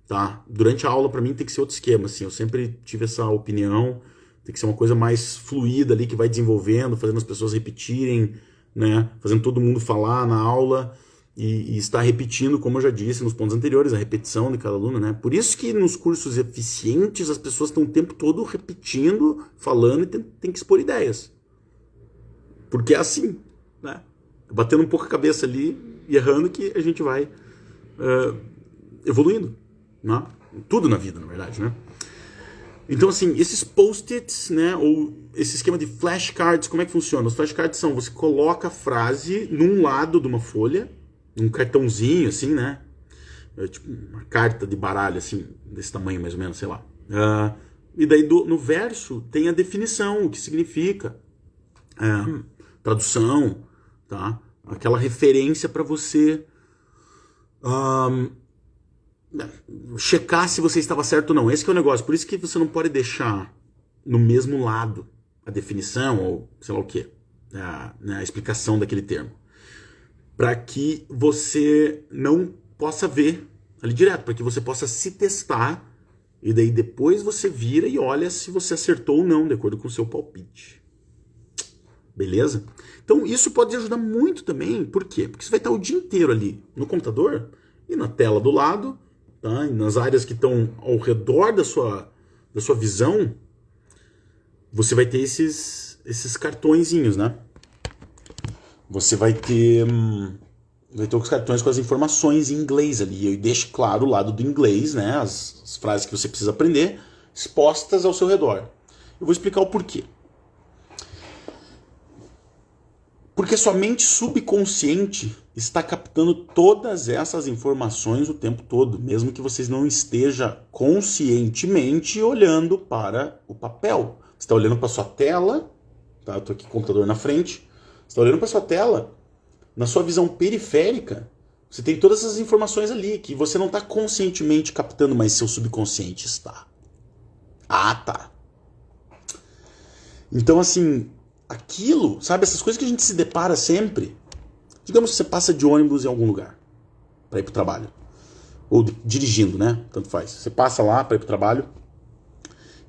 tá? Durante a aula, para mim, tem que ser outro esquema, assim. Eu sempre tive essa opinião. Tem que ser uma coisa mais fluida ali, que vai desenvolvendo, fazendo as pessoas repetirem, né? Fazendo todo mundo falar na aula e estar repetindo, como eu já disse nos pontos anteriores, a repetição de cada aluno, né? Por isso que nos cursos eficientes as pessoas estão o tempo todo repetindo, falando e tem que expor ideias. Porque é assim, né? Batendo um pouco a cabeça ali e errando que a gente vai evoluindo, né? Tudo na vida, na verdade, né? Então, assim, esses post-its, né, ou esse esquema de flashcards, como é que funciona? Os flashcards são, você coloca a frase num lado de uma folha, num cartãozinho, assim, né, tipo uma carta de baralho, assim, desse tamanho mais ou menos, sei lá. E daí no verso tem a definição, o que significa, tradução, tá? Aquela referência para você checar se você estava certo ou não. Esse que é o negócio. Por isso que você não pode deixar no mesmo lado a definição ou sei lá o quê, a explicação daquele termo, para que você não possa ver ali direto, para que você possa se testar e daí depois você vira e olha se você acertou ou não, de acordo com o seu palpite. Beleza? Então isso pode ajudar muito também. Por quê? Porque você vai estar o dia inteiro ali no computador e na tela do lado, tá? E nas áreas que estão ao redor da sua visão, você vai ter esses cartõezinhos, né? Você vai ter os cartões com as informações em inglês ali. E deixe claro o lado do inglês, né? As frases que você precisa aprender, expostas ao seu redor. Eu vou explicar o porquê. Porque sua mente subconsciente está captando todas essas informações o tempo todo, mesmo que você não esteja conscientemente olhando para o papel. Você está olhando para sua tela, tá? Eu estou aqui com o computador na frente. Você está olhando para sua tela, na sua visão periférica, você tem todas essas informações ali que você não está conscientemente captando, mas seu subconsciente está. Tá. Então, assim, aquilo, sabe, essas coisas que a gente se depara sempre. Digamos que você passa de ônibus em algum lugar para ir para o trabalho. Ou dirigindo, né? Tanto faz. Você passa lá para ir para o trabalho.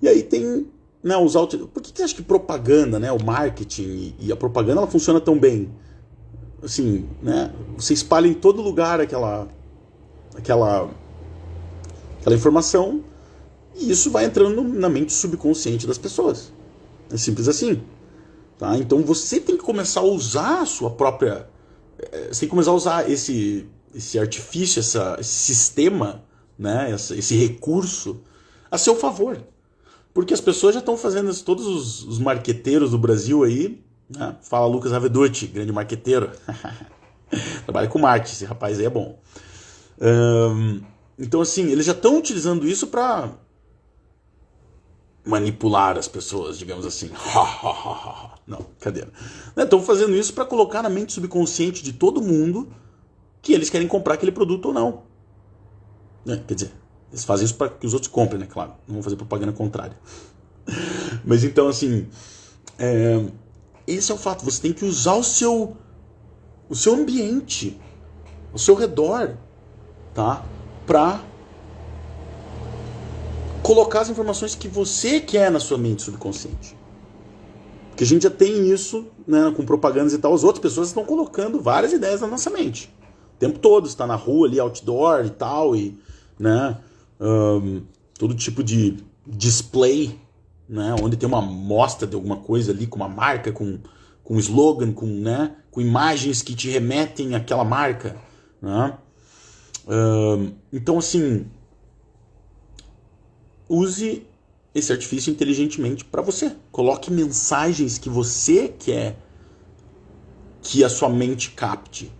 E aí tem, né, os autos. Por que você acha que propaganda, né, o marketing e a propaganda, ela funciona tão bem? Assim, né? Você espalha em todo lugar aquela informação e isso vai entrando na mente subconsciente das pessoas. É simples assim. Tá? Então você tem que começar a usar a sua própria... Você tem que começar a usar esse artifício, esse sistema, né? Esse recurso a seu favor. Porque as pessoas já estão fazendo isso, todos os marqueteiros do Brasil aí, né? Fala Lucas Raveducci, grande marqueteiro. Trabalha com marketing, esse rapaz aí é bom. Então assim, eles já estão utilizando isso para manipular as pessoas, digamos assim. Não, brincadeira. Estão fazendo isso para colocar na mente subconsciente de todo mundo que eles querem comprar aquele produto ou não. Quer dizer, eles fazem isso para que os outros comprem, né? Claro, não vão fazer propaganda contrária. Mas então, assim, esse é o fato. Você tem que usar o seu o seu ambiente, ao seu redor, tá? Para colocar as informações que você quer na sua mente subconsciente. Porque a gente já tem isso, né, com propagandas e tal. As outras pessoas estão colocando várias ideias na nossa mente. O tempo todo, está na rua ali, outdoor e tal, e, né, todo tipo de display, né, onde tem uma mostra de alguma coisa ali, com uma marca, com um slogan, com imagens que te remetem àquela marca. Né? Então, assim, use esse artifício inteligentemente para você. Coloque mensagens que você quer que a sua mente capte.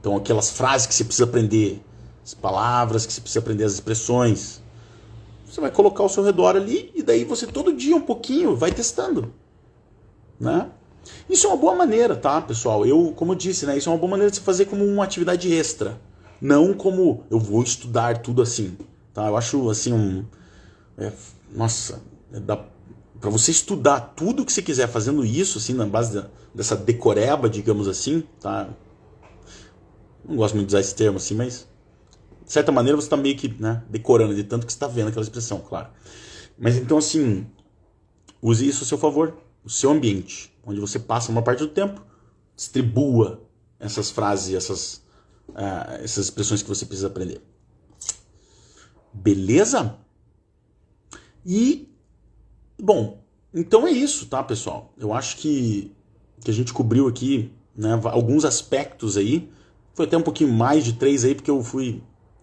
Então, aquelas frases que você precisa aprender, as palavras que você precisa aprender, as expressões. Você vai colocar ao seu redor ali e daí você todo dia um pouquinho vai testando. Né? Isso é uma boa maneira, tá, pessoal? Como eu disse, né, isso é uma boa maneira de você fazer como uma atividade extra. Não como eu vou estudar tudo assim. Tá? Eu acho assim para você estudar tudo que você quiser fazendo isso, assim, na base dessa decoreba, digamos assim, tá? Não gosto muito de usar esse termo assim, mas de certa maneira você está meio que, né, decorando de tanto que você está vendo aquela expressão, claro. Mas então, assim, use isso a seu favor, o seu ambiente, onde você passa uma parte do tempo, distribua essas frases, essas expressões que você precisa aprender. Beleza? E, bom, então é isso, tá, pessoal? Eu acho que a gente cobriu aqui, né, alguns aspectos aí. Foi até um pouquinho mais de 3 aí, porque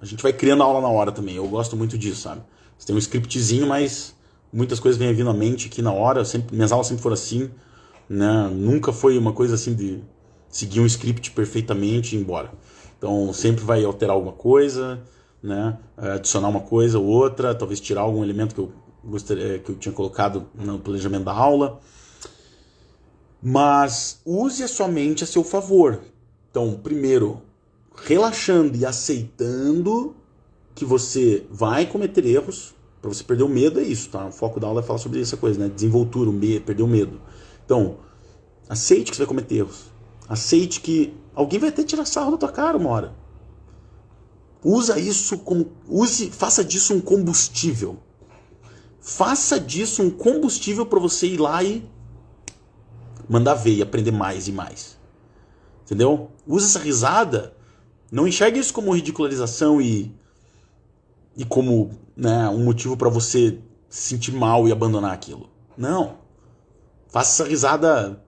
a gente vai criando aula na hora também. Eu gosto muito disso, sabe? Você tem um scriptzinho, mas muitas coisas vêm vindo à mente aqui na hora. Minhas aulas sempre foram assim, né? Nunca foi uma coisa assim de seguir um script perfeitamente e ir embora. Então sempre vai alterar alguma coisa, né? Adicionar uma coisa ou outra, talvez tirar algum elemento que eu tinha colocado no planejamento da aula. Mas use a sua mente a seu favor. Então, primeiro, relaxando e aceitando que você vai cometer erros. Para você perder o medo é isso, tá? O foco da aula é falar sobre essa coisa, né? Desenvoltura, perder o medo. Então, aceite que você vai cometer erros. Aceite que alguém vai até tirar sarro da tua cara uma hora. Faça disso um combustível. Faça disso um combustível para você ir lá e mandar ver e aprender mais e mais. Entendeu? Use essa risada. Não enxergue isso como ridicularização e como, né, um motivo para você se sentir mal e abandonar aquilo. Não. Faça essa risada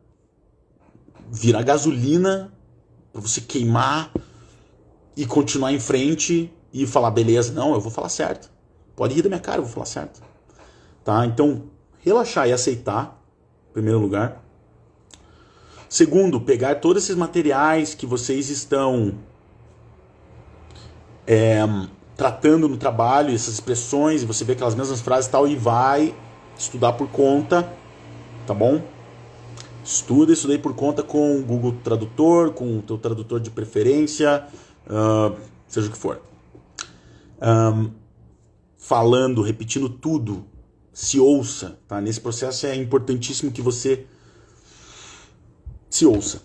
virar gasolina para você queimar e continuar em frente e falar, beleza, não, eu vou falar certo. Pode rir da minha cara, eu vou falar certo. Tá? Então, relaxar e aceitar, em primeiro lugar. Segundo, pegar todos esses materiais que vocês estão tratando no trabalho, essas expressões, e você vê aquelas mesmas frases e tal, e vai estudar por conta, tá bom? Estuda isso daí por conta com o Google Tradutor, com o teu tradutor de preferência, seja o que for. Falando, repetindo tudo, se ouça, tá? Nesse processo é importantíssimo que você se ouça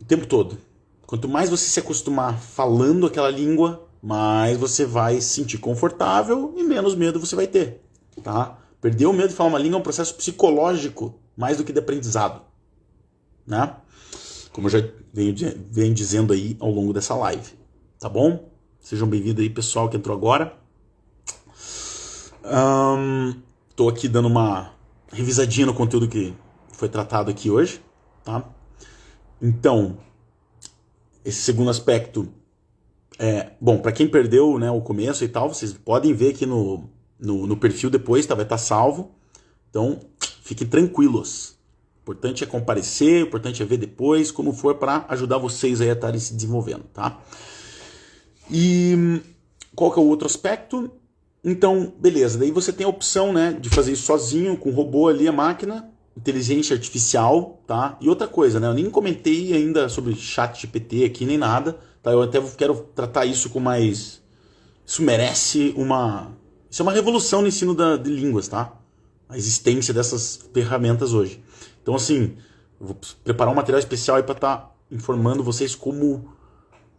o tempo todo. Quanto mais você se acostumar falando aquela língua, mais você vai se sentir confortável e menos medo você vai ter, tá? Perder o medo de falar uma língua é um processo psicológico mais do que de aprendizado, né? Como eu já venho dizendo aí ao longo dessa live, tá bom? Sejam bem-vindos aí, pessoal que entrou agora. Tô aqui dando uma revisadinha no conteúdo que foi tratado aqui hoje, tá? Então, esse segundo aspecto bom, para quem perdeu, né, o começo e tal, vocês podem ver aqui no perfil depois, tá? Vai estar salvo. Então, fiquem tranquilos. O importante é comparecer, o importante é ver depois, como for, para ajudar vocês aí a estarem se desenvolvendo, tá? E qual que é o outro aspecto? Então, beleza, daí você tem a opção, né, de fazer isso sozinho, com o robô ali, a máquina, inteligência artificial, tá? E outra coisa, né, eu nem comentei ainda sobre ChatGPT aqui, nem nada, tá? Eu até quero tratar isso com mais... Isso merece uma... Isso é uma revolução no ensino de línguas, tá? A existência dessas ferramentas hoje. Então, assim, eu vou preparar um material especial aí para estar informando vocês como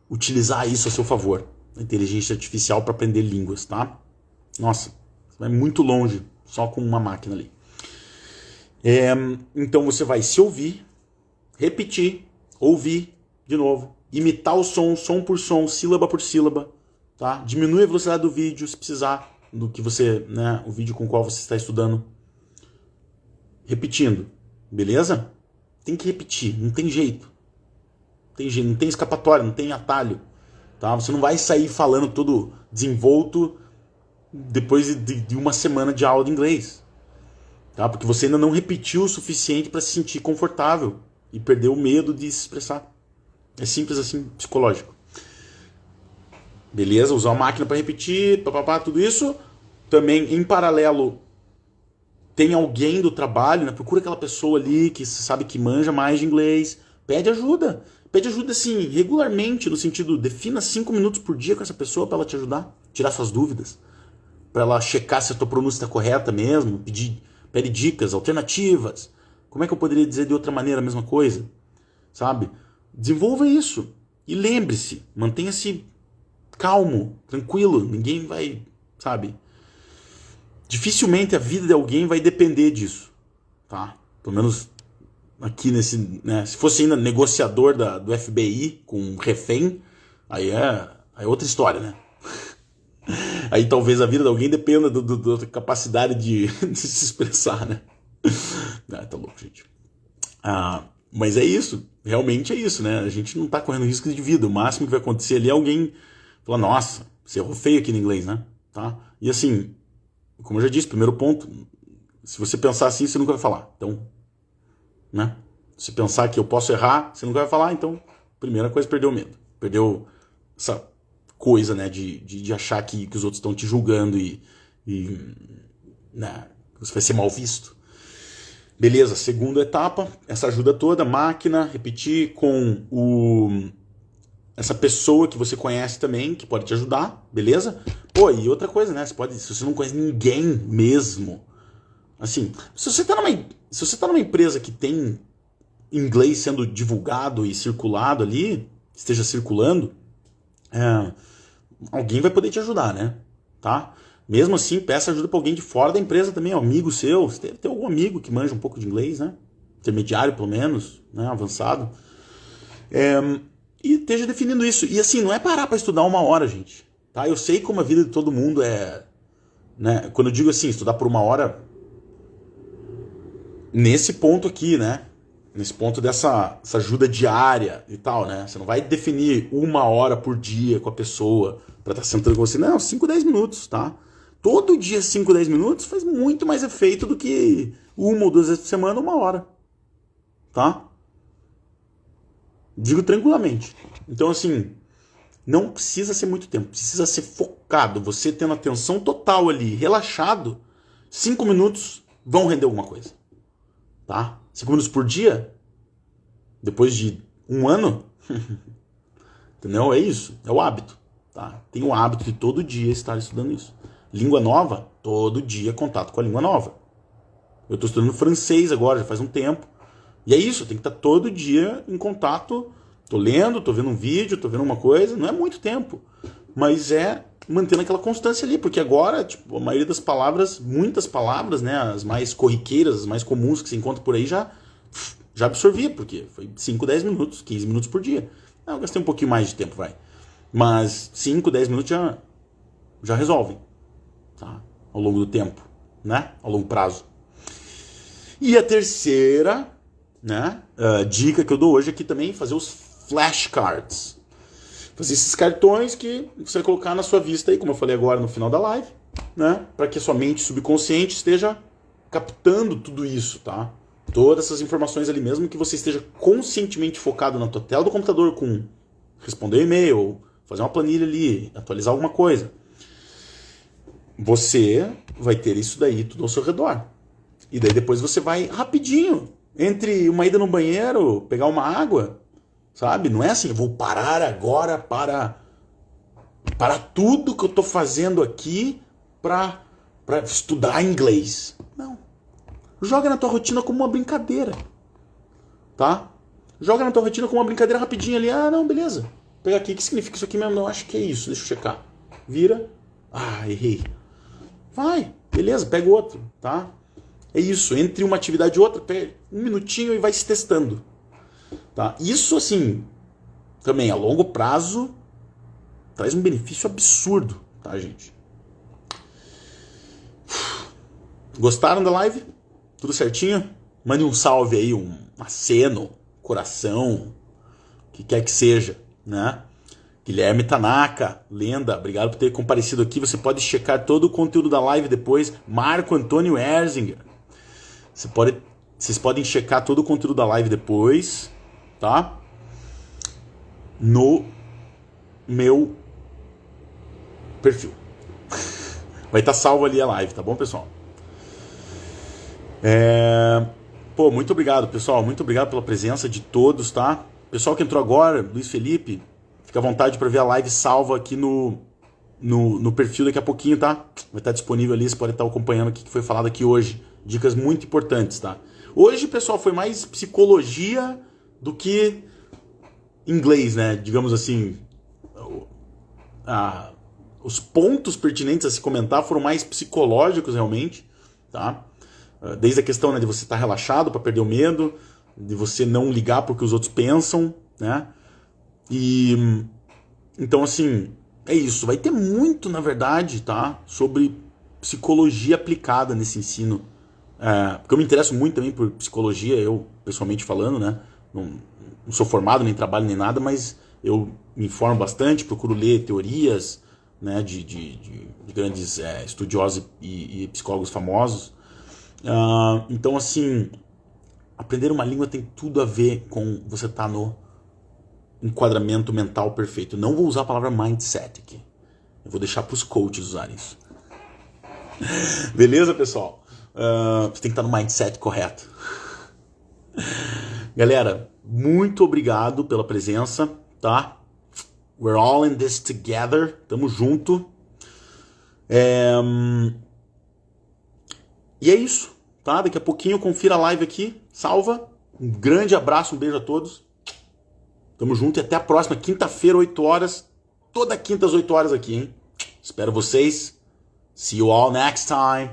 utilizar isso a seu favor, a inteligência artificial para aprender línguas, tá? Nossa, você vai muito longe só com uma máquina ali. Então você vai se ouvir, repetir, ouvir de novo, imitar o som por som, sílaba por sílaba, tá? Diminui a velocidade do vídeo se precisar, do que você, né, o vídeo com o qual você está estudando. Repetindo, beleza? Tem que repetir, não tem jeito. Não tem escapatória, não tem atalho, tá? Você não vai sair falando todo desenvolto depois de uma semana de aula de inglês, tá? Porque você ainda não repetiu o suficiente para se sentir confortável e perdeu o medo de se expressar. É simples assim, psicológico. Beleza? Usar a máquina para repetir, tudo isso. Também, em paralelo, tem alguém do trabalho, né? Procura aquela pessoa ali que você sabe que manja mais de inglês. Pede ajuda. Pede ajuda, assim, regularmente, no sentido, defina 5 minutos por dia com essa pessoa para ela te ajudar, tirar suas dúvidas, para ela checar se a tua pronúncia está correta mesmo, pede dicas, alternativas. Como é que eu poderia dizer de outra maneira a mesma coisa? Sabe? Desenvolva isso. E lembre-se, mantenha-se calmo, tranquilo. Ninguém vai, sabe? Dificilmente a vida de alguém vai depender disso, tá? Pelo menos aqui nesse, né? Se fosse ainda negociador do FBI com um refém, aí é outra história, né? Aí talvez a vida de alguém dependa da capacidade de se expressar, né? Tá louco, gente. Mas é isso, realmente é isso, né? A gente não tá correndo risco de vida. O máximo que vai acontecer ali é alguém falar, nossa, você errou feio aqui no inglês, né? Tá? E assim, como eu já disse, primeiro ponto, se você pensar assim, você nunca vai falar. Então, né? Se pensar que eu posso errar, você nunca vai falar, então, primeira coisa, perdeu o medo. Perdeu essa coisa, né, de achar que os outros estão te julgando e né, você vai ser mal visto. Beleza, segunda etapa, essa ajuda toda, máquina, repetir com essa pessoa que você conhece também, que pode te ajudar, beleza? Pô, e outra coisa, né, se você não conhece ninguém mesmo, assim, se você tá numa empresa que tem inglês sendo divulgado e circulado ali, esteja circulando, alguém vai poder te ajudar, né? Tá? Mesmo assim, peça ajuda para alguém de fora da empresa também, um amigo seu. Você deve ter algum amigo que manja um pouco de inglês, né? Intermediário, pelo menos, né? Avançado. E esteja definindo isso. E assim, não é parar para estudar 1 hora, gente. Tá? Eu sei como a vida de todo mundo é... Né? Quando eu digo assim, estudar por 1 hora... Nesse ponto aqui, né? Nesse ponto dessa ajuda diária e tal, né? Você não vai definir 1 hora por dia com a pessoa pra estar sentando com você. Não, 5, 10 minutos, tá? Todo dia 5, 10 minutos faz muito mais efeito do que 1 ou 2 vezes por semana, 1 hora. Tá? Digo tranquilamente. Então, assim, não precisa ser muito tempo. Precisa ser focado. Você tendo atenção total ali, relaxado, 5 minutos vão render alguma coisa. Tá? 5 minutos por dia? Depois de 1 ano? Entendeu? É isso. É o hábito. Tá? Tem o hábito de todo dia estar estudando isso. Língua nova, todo dia contato com a língua nova. Eu estou estudando francês agora, já faz um tempo. E é isso, tem que estar todo dia em contato. Estou lendo, estou vendo um vídeo, estou vendo uma coisa. Não é muito tempo. Mas é mantendo aquela constância ali. Porque agora, tipo, a maioria das palavras, muitas palavras, né, as mais corriqueiras, as mais comuns que se encontra por aí, já absorvi. Porque foi 5, 10 minutos, 15 minutos por dia. Eu gastei um pouquinho mais de tempo, vai. Mas 5, 10 minutos já resolvem. Tá? Ao longo do tempo, né? Ao longo prazo. E a terceira, né, dica que eu dou hoje aqui também, fazer os flashcards. Fazer esses cartões que você vai colocar na sua vista aí, como eu falei agora no final da live, né? Para que a sua mente subconsciente esteja captando tudo isso, tá? Todas essas informações ali mesmo, que você esteja conscientemente focado na tua tela do computador com responder e-mail, fazer uma planilha ali, atualizar alguma coisa. Você vai ter isso daí tudo ao seu redor. E daí depois você vai rapidinho, entre uma ida no banheiro, pegar uma água, sabe? Não é assim, eu vou parar agora para tudo que eu estou fazendo aqui para estudar inglês. Não. Joga na tua rotina como uma brincadeira, tá? Joga na tua rotina com uma brincadeira rapidinha ali. Ah, não, beleza. Vou pegar aqui, o que significa isso aqui mesmo? Não, acho que é isso, deixa eu checar. Vira. Ah, errei. Vai, beleza, pega outro, tá? É isso, entre uma atividade e outra, pega um minutinho e vai se testando. Tá? Isso, assim, também a longo prazo traz um benefício absurdo, tá, gente? Gostaram da live? Tudo certinho? Mande um salve aí, um aceno, coração, o que quer que seja, né? Guilherme Tanaka, lenda, obrigado por ter comparecido aqui. Você pode checar todo o conteúdo da live depois. Marco Antônio Erzinger. Vocês podem checar todo o conteúdo da live depois, tá? No meu perfil. Vai estar salvo ali a live, tá bom, pessoal? Pô, muito obrigado, pessoal. Muito obrigado pela presença de todos, tá? Pessoal que entrou agora, Luiz Felipe, fica à vontade para ver a live salva aqui no perfil daqui a pouquinho, tá? Vai estar disponível ali, você pode estar acompanhando o que foi falado aqui hoje. Dicas muito importantes, tá? Hoje, pessoal, foi mais psicologia do que inglês, né? Digamos assim, os pontos pertinentes a se comentar foram mais psicológicos, realmente, tá? Desde a questão, né, de você estar relaxado para perder o medo, de você não ligar porque os outros pensam, né? E então, assim, é isso. Vai ter muito, na verdade, tá? Sobre psicologia aplicada nesse ensino. Porque eu me interesso muito também por psicologia, eu pessoalmente falando, né? Não sou formado, nem trabalho, nem nada, mas eu me informo bastante, procuro ler teorias, né, de grandes estudiosos e psicólogos famosos. Então, assim, aprender uma língua tem tudo a ver com você estar no enquadramento mental perfeito. Não vou usar a palavra mindset aqui. Eu vou deixar para os coaches usarem isso. Beleza, pessoal? Você tem que estar no mindset correto. Galera, muito obrigado pela presença, tá? We're all in this together. Tamo junto. E é isso, tá? Daqui a pouquinho confira a live aqui. Salva. Um grande abraço, um beijo a todos. Tamo junto e até a próxima quinta-feira, 8 horas. Toda quinta às 8 horas aqui, hein? Espero vocês. See you all next time.